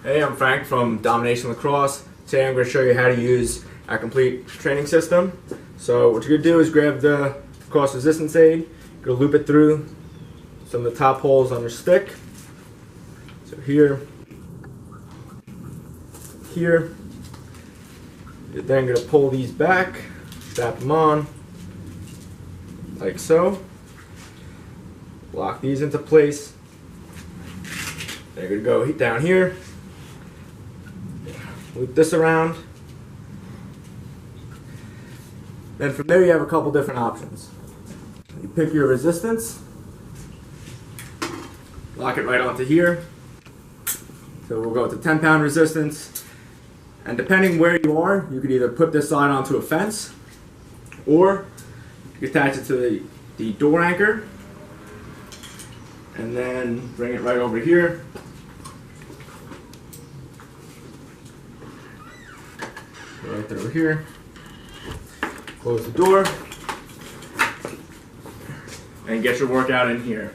Hey, I'm Frank from Domination Lacrosse. Today I'm going to show you how to use our complete training system. So what you're going to do is grab the lacrosse resistance aid, you're going to loop it through some of the top holes on your stick. So here, here. You're then going to pull these back, strap them on, like so. Lock these into place. Then you're going to go down here. Loop this around. Then from there you have a couple different options. You pick your resistance, lock it right onto here. So we'll go with the 10-pound resistance. And depending where you are, you could either put this side onto a fence, or you attach it to the door anchor, and then bring it right over here. Right through here. Close the door and get your workout in here.